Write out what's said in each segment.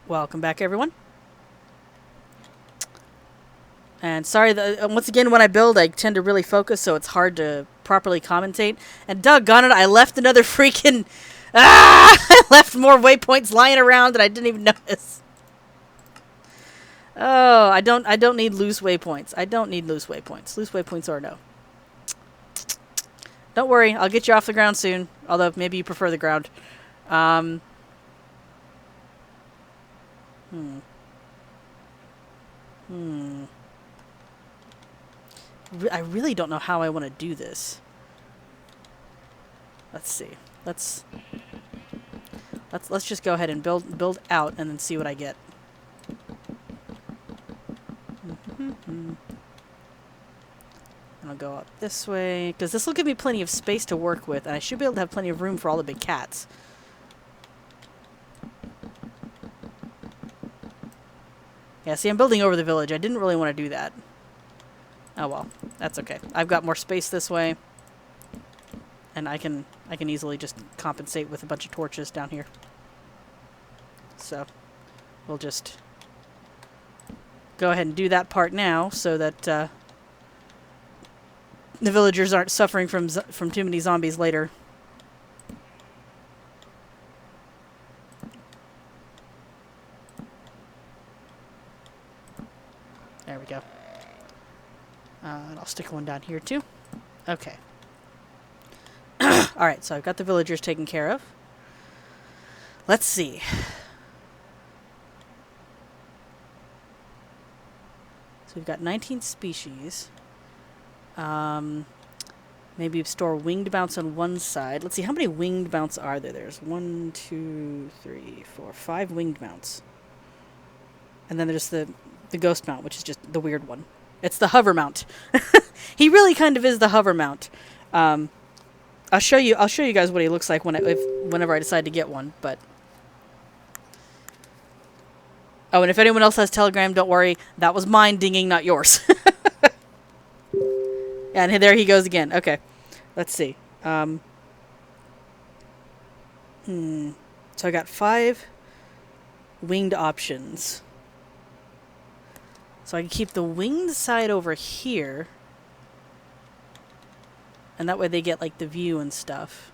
Welcome back, everyone. And sorry, once again, when I build, I tend to really focus, so it's hard to properly commentate. And doggone it, I left another freaking... I left more waypoints lying around that I didn't even notice. Oh, I don't need loose waypoints. I don't need loose waypoints. Loose waypoints or no. Don't worry, I'll get you off the ground soon. Although, maybe you prefer the ground. Um... Hmm. Hmm. I really don't know how I want to do this. Let's see. Let's just go ahead and build out and then see what I get. And I'll go up this way because this will give me plenty of space to work with, and I should be able to have plenty of room for all the big cats. Yeah, see, I'm building over the village. I didn't really want to do that. Oh well, that's okay. I've got more space this way, and I can easily just compensate with a bunch of torches down here. So, we'll just go ahead and do that part now, so that the villagers aren't suffering from too many zombies later. There we go. And I'll stick one down here too. Okay. Alright, so I've got the villagers taken care of. Let's see. So we've got 19 species. Maybe store winged mounts on one side. Let's see, how many winged mounts are there? There's 1, 2, 3, 4, 5 winged mounts. And then there's the ghost mount, which is just the weird one. It's the hover mount. He really kind of is the hover mount. I'll show you guys what he looks like whenever I decide to get one, but oh, and if anyone else has Telegram, don't worry, that was mine dinging, not yours. And there he goes again. Okay. Let's see. So I got 5 winged options. So I can keep the winged side over here. And that way they get like the view and stuff.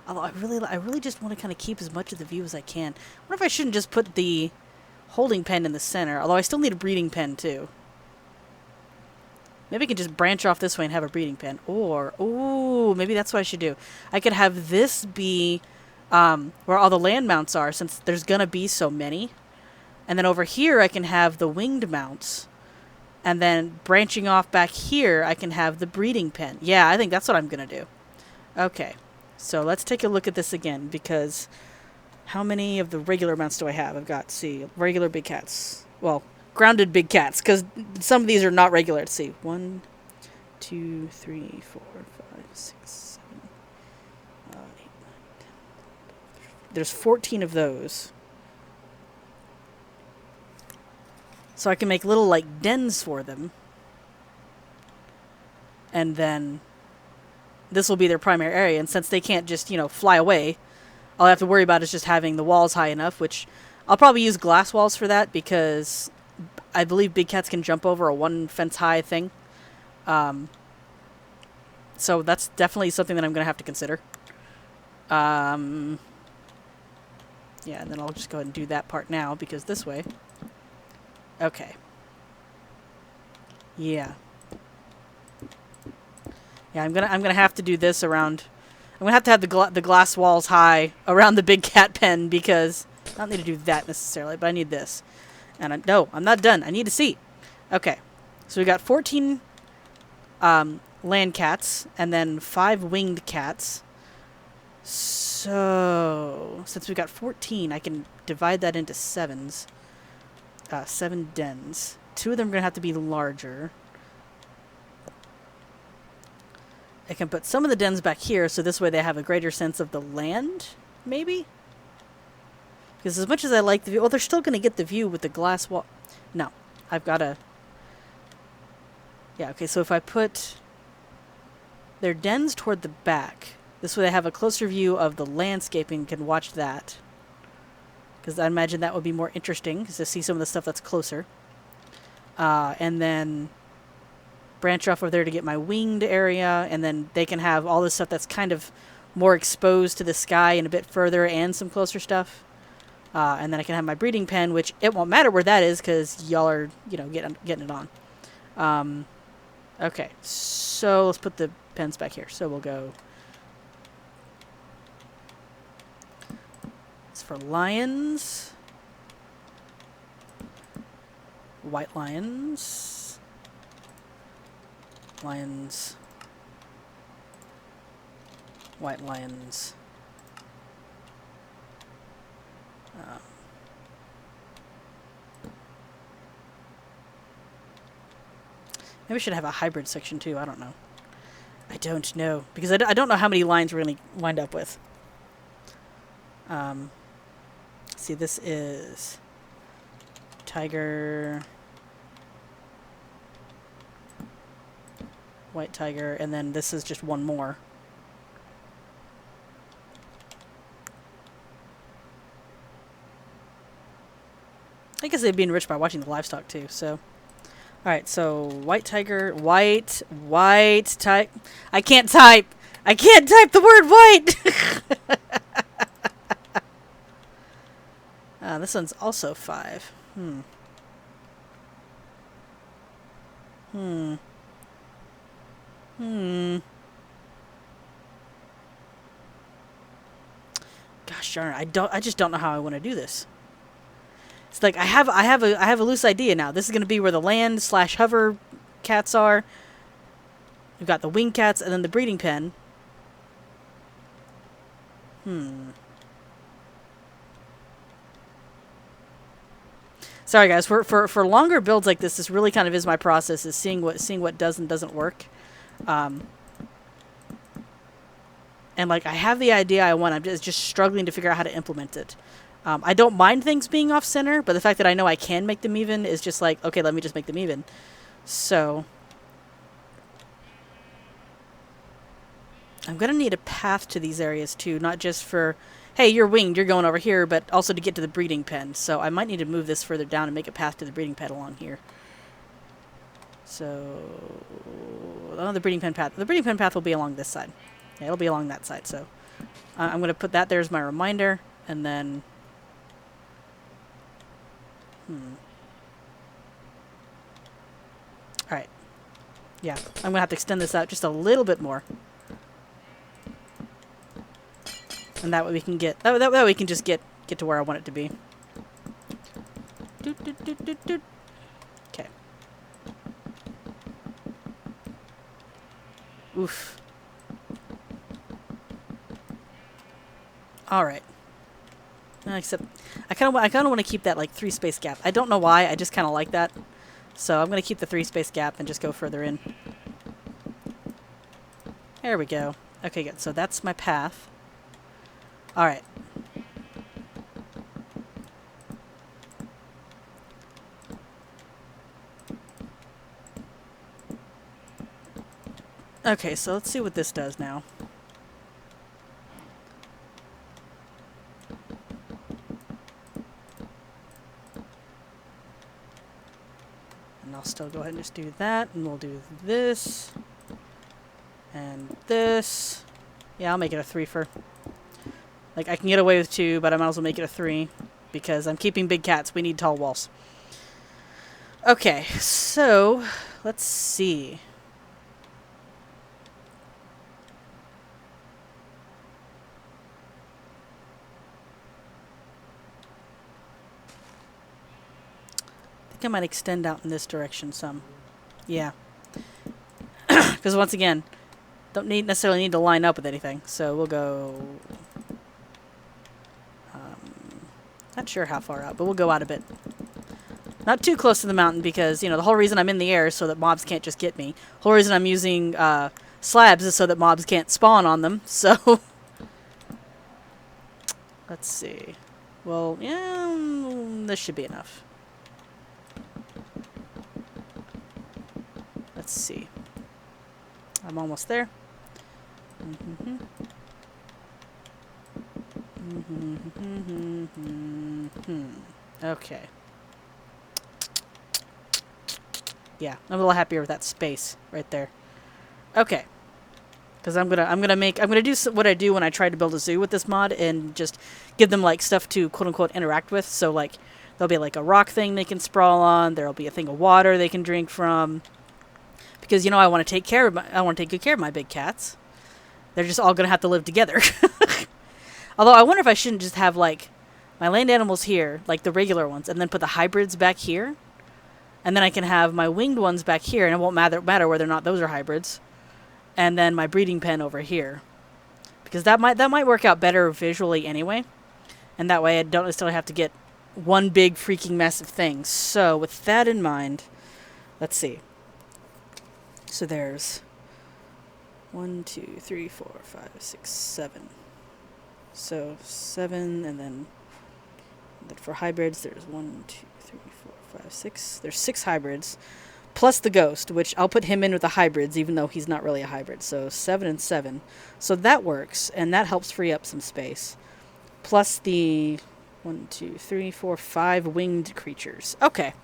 Although I really just want to kind of keep as much of the view as I can. I wonder if I shouldn't just put the holding pen in the center. Although I still need a breeding pen too. Maybe I can just branch off this way and have a breeding pen. Or, ooh, maybe that's what I should do. I could have this be where all the land mounts are, since there's going to be so many. And then over here I can have the winged mounts. And then branching off back here, I can have the breeding pen. Yeah, I think that's what I'm going to do. Okay, so let's take a look at this again, because how many of the regular mounts do I have? I've got, see, regular big cats. Well, grounded big cats, because some of these are not regular. Let's see. 1, 2, 3, 4, 5, 6, 7, 8, 9, 10. There's 14 of those. So I can make little, like, dens for them. And then this will be their primary area. And since they can't just, fly away, all I have to worry about is just having the walls high enough, which I'll probably use glass walls for that, because I believe big cats can jump over a 1 fence high thing. So that's definitely something that I'm going to have to consider. Yeah, and then I'll just go ahead and do that part now, because this way... Okay. Yeah. Yeah, I'm gonna have to do this around... I'm gonna have to have the glass walls high around the big cat pen, because I don't need to do that necessarily, but I need this. And no, I'm not done. I need a seat. Okay. So we got 14 land cats, and then 5 winged cats. So since we got 14, I can divide that into 7s. 7 dens. 2 of them are going to have to be larger. I can put some of the dens back here, so this way they have a greater sense of the land, maybe? Because as much as I like the view... Well, they're still going to get the view with the glass wall... No. I've got to... Yeah, okay, so if I put their dens toward the back, this way they have a closer view of the landscaping and can watch that. because I imagine that would be more interesting to see some of the stuff that's closer. And then branch off over there to get my winged area, and then they can have all this stuff that's kind of more exposed to the sky and a bit further and some closer stuff. And then I can have my breeding pen, which it won't matter where that is because y'all are, getting it on. Okay, so let's put the pens back here. So we'll go. It's for lions. White lions. Lions. White lions. Maybe we should have a hybrid section too. I don't know. I don't know. Because I don't know how many lines we're going to wind up with. See, this is tiger, white tiger, and then this is just one more. I guess they'd be enriched by watching the livestock too, so. Alright, so white tiger, white type. I can't type the word white! This one's also 5. Gosh darn it, I just don't know how I want to do this. It's like I have a loose idea now. This is going to be where the land/hover cats are. We've got the wing cats and then the breeding pen. Sorry guys, for longer builds like this really kind of is my process, is seeing what does and doesn't work. And like I have the idea I want, I'm just struggling to figure out how to implement it. I don't mind things being off center, but the fact that I know I can make them even is just like, okay, let me just make them even. So I'm going to need a path to these areas too, not just for, hey, you're winged, you're going over here, but also to get to the breeding pen. So I might need to move this further down and make a path to the breeding pen along here. So, the breeding pen path. The breeding pen path will be along this side. Yeah, it'll be along that side. So I'm going to put that there as my reminder, and then Alright. Yeah, I'm going to have to extend this out just a little bit more. And that way we can get... That way we can just get to where I want it to be. Okay. Oof. Alright. Except, I kind of want to keep that like 3 space gap. I don't know why, I just kind of like that. So I'm going to keep the 3 space gap and just go further in. There we go. Okay, good. So that's my path. Alright. Okay, so let's see what this does now. And I'll still go ahead and just do that, and we'll do this. And this. Yeah, I'll make it a 3 for... Like, I can get away with 2, but I might as well make it a 3. Because I'm keeping big cats. We need tall walls. Okay, so... Let's see. I think I might extend out in this direction some. Yeah. Because once again, don't necessarily need to line up with anything. So we'll go... not sure how far out, but we'll go out a bit. Not too close to the mountain because, the whole reason I'm in the air is so that mobs can't just get me. The whole reason I'm using slabs is so that mobs can't spawn on them. So... Let's see. Well, yeah, this should be enough. Let's see. I'm almost there. Okay. Yeah, I'm a little happier with that space right there. Okay. Because I'm gonna do what I do when I try to build a zoo with this mod and just give them like stuff to quote unquote interact with. So like there'll be like a rock thing they can sprawl on. There'll be a thing of water they can drink from. Because I want to take good care of my big cats. They're just all gonna have to live together. Although I wonder if I shouldn't just have like my land animals here, like the regular ones, and then put the hybrids back here, and then I can have my winged ones back here, and it won't matter whether or not those are hybrids. And then my breeding pen over here, because that might work out better visually anyway, and that way I don't necessarily have to get one big freaking mess of things. So with that in mind, let's see. So there's 1, 2, 3, 4, 5, 6, 7. So 7, and then for hybrids there's 1, 2, 3, 4, 5, 6. There's 6 hybrids. Plus the ghost, which I'll put him in with the hybrids, even though he's not really a hybrid. So 7 and 7. So that works, and that helps free up some space. Plus the 1, 2, 3, 4, 5 winged creatures. Okay.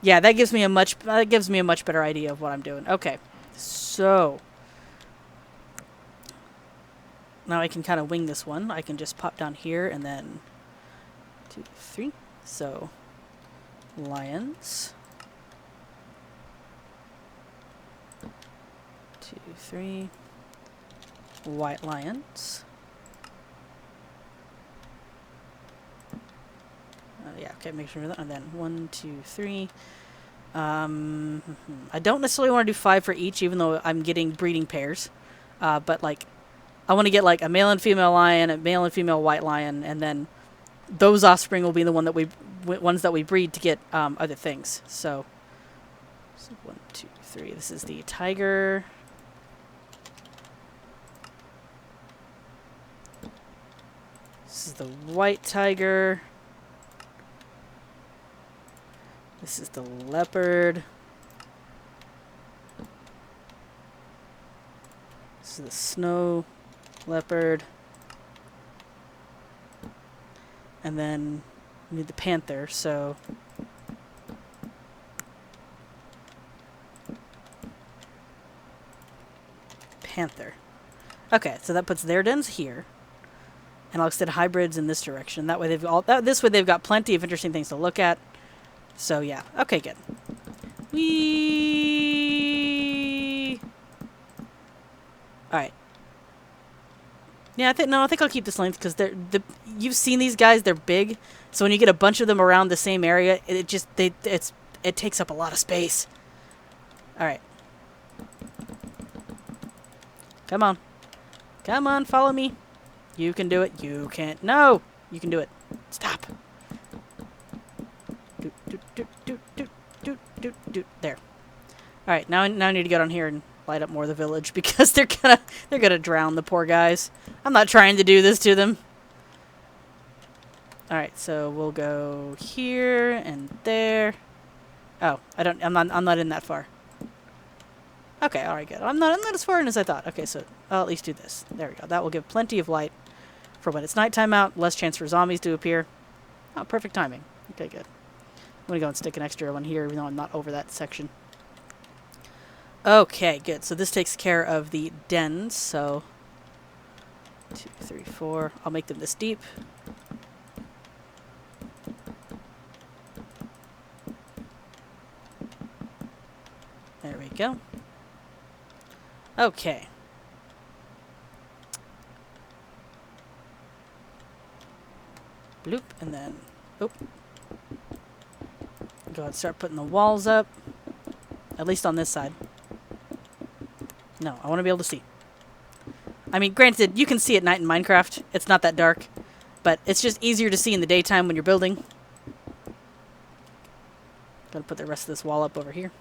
Yeah, that gives me a much better idea of what I'm doing. Okay. So now I can kind of wing this one. I can just pop down here and then 2, 3. So lions. 2, 3. White lions. Yeah, okay, make sure that. And then 1, 2, 3. I don't necessarily want to do 5 for each, even though I'm getting breeding pairs. But like, I want to get like a male and female lion, a male and female white lion, and then those offspring will be the ones that we breed to get other things. So 1, 2, 3. This is the tiger. This is the white tiger. This is the leopard. This is the snow leopard. And then we need the panther, so panther. Okay, so that puts their dens here. And I'll extend hybrids in this direction. That way this way they've got plenty of interesting things to look at. So yeah, okay, good. Whee! All right. Yeah, I think I'll keep this length because you've seen these guys. They're big, so when you get a bunch of them around the same area, it takes up a lot of space. All right. Come on, follow me. You can do it. You can't. No, you can do it. Stop. There. All right, now I need to get on here and light up more of the village because they're gonna drown the poor guys. I'm not trying to do this to them. All right, so we'll go here and there. Oh, I'm not in that far. Okay, all right, good. I'm not as far in as I thought. Okay, so I'll at least do this. There we go. That will give plenty of light for when it's nighttime out. Less chance for zombies to appear. Oh, perfect timing. Okay, good. I'm gonna go and stick an extra one here, even though I'm not over that section. Okay, good. So this takes care of the dens. So 2, 3, 4. I'll make them this deep. There we go. Okay. Bloop, and then, oop. Go ahead and start putting the walls up. At least on this side. No, I want to be able to see. I mean, granted, you can see at night in Minecraft. It's not that dark. But it's just easier to see in the daytime when you're building. Gotta put the rest of this wall up over here.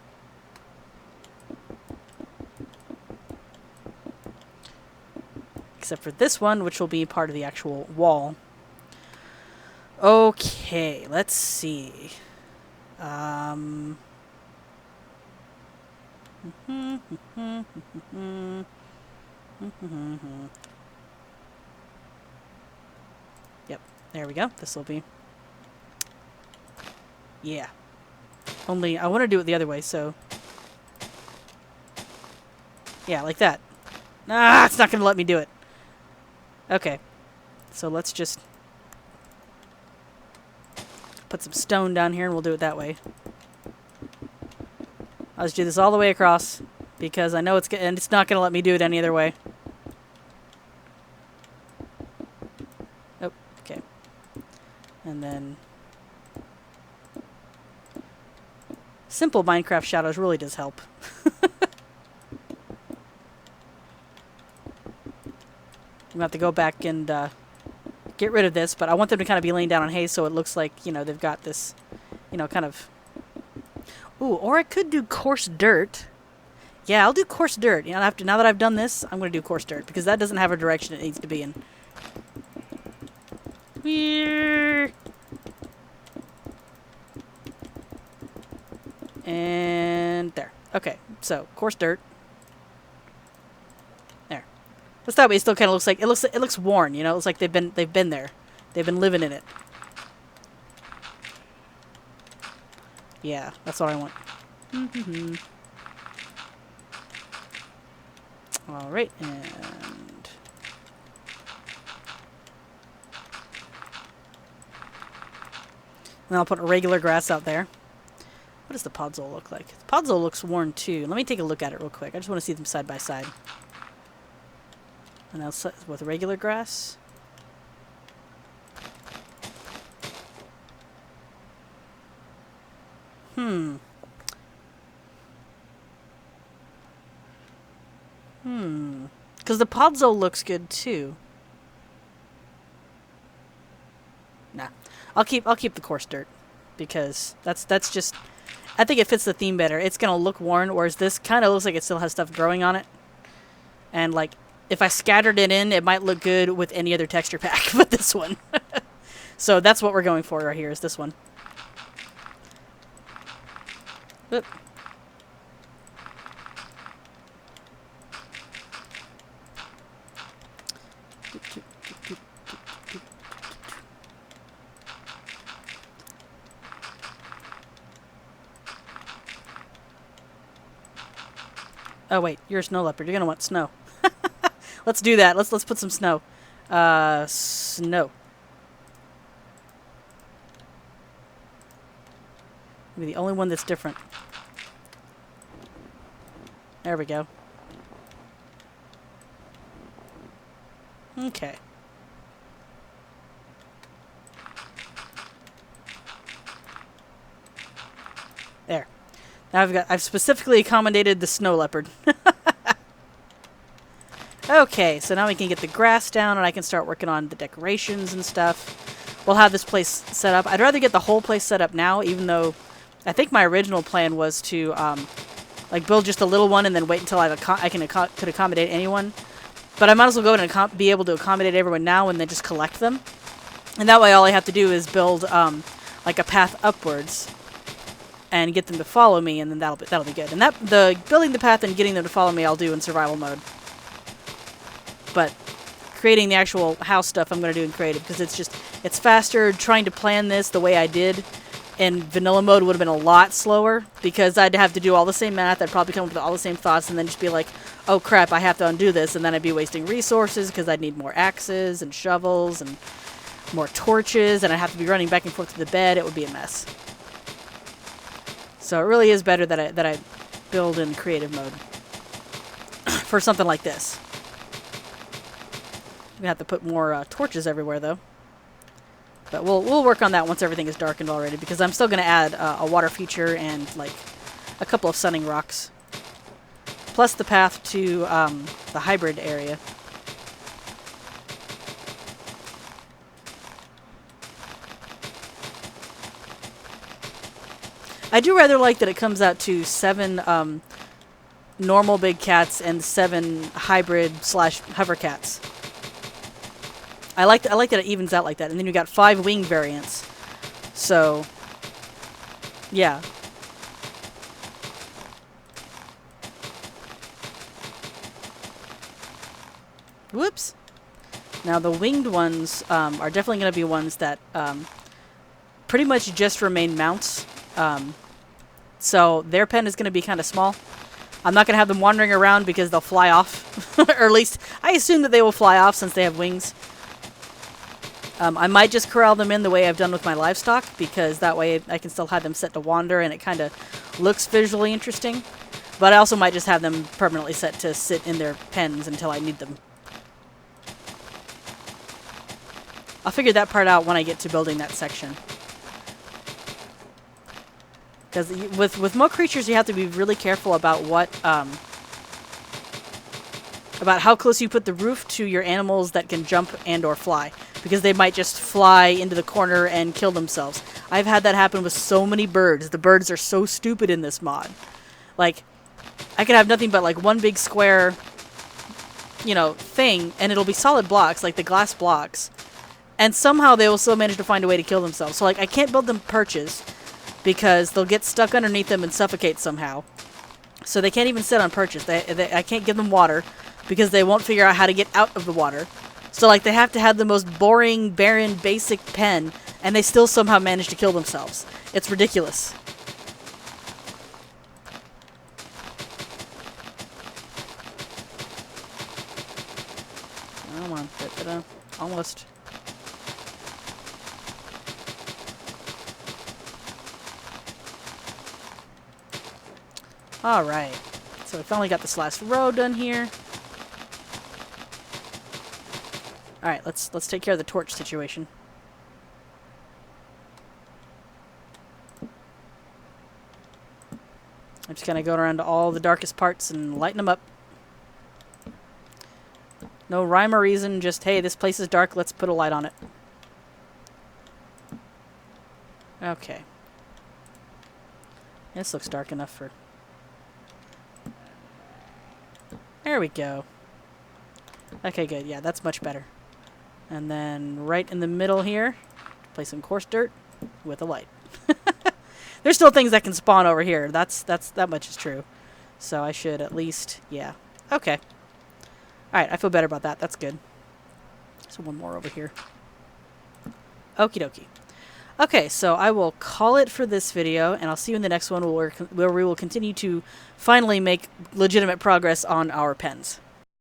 Except for this one, which will be part of the actual wall. Okay, let's see. There we go. This will be... Yeah. Only, I want to do it the other way, so... Yeah, like that. Ah, it's not going to let me do it. Okay. So let's just... put some stone down here and we'll do it that way. I'll just do this all the way across because I know and it's not going to let me do it any other way. Oh, okay. And then simple Minecraft shadows really does help. I'm going to have to go back and get rid of this, but I want them to kind of be laying down on hay so it looks like, you know, they've got this, you know, kind of... Ooh, or I could do coarse dirt. Yeah, I'll do coarse dirt. You know, now that I've done this, I'm going to do coarse dirt because that doesn't have a direction it needs to be in. And there. Okay, so coarse dirt. There. Just that way, it still kind of looks like it looks worn. You know, it looks like they've been there. They've been living in it. Yeah, that's what I want. All right, and then I'll put regular grass out there. What does the podzol look like? The podzol looks worn too. Let me take a look at it real quick. I just want to see them side by side. And I'll with regular grass. Because the podzol looks good too. Nah, I'll keep the coarse dirt because that's just. I think it fits the theme better. It's gonna look worn, whereas this kind of looks like it still has stuff growing on it. And like, if I scattered it in, it might look good with any other texture pack, but this one. So that's what we're going for right here. Is this one? Oop. Oh wait, you're a snow leopard. You're gonna want snow. Let's do that. Let's put some snow. Snow. Maybe the only one that's different. There we go. Okay. There. Now I've specifically accommodated the snow leopard. Okay, so now we can get the grass down and I can start working on the decorations and stuff. We'll have this place set up. I'd rather get the whole place set up now, even though I think my original plan was to like build just a little one and then wait until could accommodate anyone. But I might as well go in and be able to accommodate everyone now and then just collect them. And that way all I have to do is build like a path upwards and get them to follow me, and then that'll be good. And the building the path and getting them to follow me I'll do in survival mode. But creating the actual house stuff I'm going to do in creative because it's faster. Trying to plan this the way I did in vanilla mode would have been a lot slower because I'd have to do all the same math. I'd probably come up with all the same thoughts and then just be like, oh crap, I have to undo this, and then I'd be wasting resources because I'd need more axes and shovels and more torches, and I'd have to be running back and forth to the bed. It would be a mess. So it really is better that I build in creative mode for something like this. We have to put more torches everywhere though. But we'll work on that once everything is darkened already, because I'm still going to add a water feature and like a couple of sunning rocks. Plus the path to the hybrid area. I do rather like that it comes out to 7 normal big cats and 7 hybrid / hover cats. I like that it evens out like that. And then you got 5 winged variants. So, yeah. Whoops. Now the winged ones are definitely going to be ones that pretty much just remain mounts. So their pen is going to be kind of small. I'm not going to have them wandering around because they'll fly off. Or at least I assume that they will fly off since they have wings. I might just corral them in the way I've done with my livestock, because that way I can still have them set to wander and it kind of looks visually interesting. But I also might just have them permanently set to sit in their pens until I need them. I'll figure that part out when I get to building that section. Because with more creatures, you have to be really careful about what about how close you put the roof to your animals that can jump and or fly, because they might just fly into the corner and kill themselves. I've had that happen with so many birds. The birds are so stupid in this mod. Like, I could have nothing but like one big square, you know, thing, and it'll be solid blocks, like the glass blocks, and somehow they will still manage to find a way to kill themselves. So like, I can't build them perches because they'll get stuck underneath them and suffocate somehow. So they can't even sit on perches. I can't give them water because they won't figure out how to get out of the water. So like, they have to have the most boring, barren, basic pen, and they still somehow manage to kill themselves. It's ridiculous. Come on, almost. Alright, so we finally got this last row done here. Alright, let's take care of the torch situation. I'm just gonna go around to all the darkest parts and lighten them up. No rhyme or reason, just, hey, this place is dark, let's put a light on it. Okay. This looks dark enough for... There we go. Okay, good. Yeah, that's much better. And then right in the middle here, place some coarse dirt with a light. There's still things that can spawn over here. That much is true. So I should at least, yeah. Okay. Alright, I feel better about that. That's good. So one more over here. Okie dokie. Okay, so I will call it for this video, and I'll see you in the next one where we will continue to finally make legitimate progress on our pens.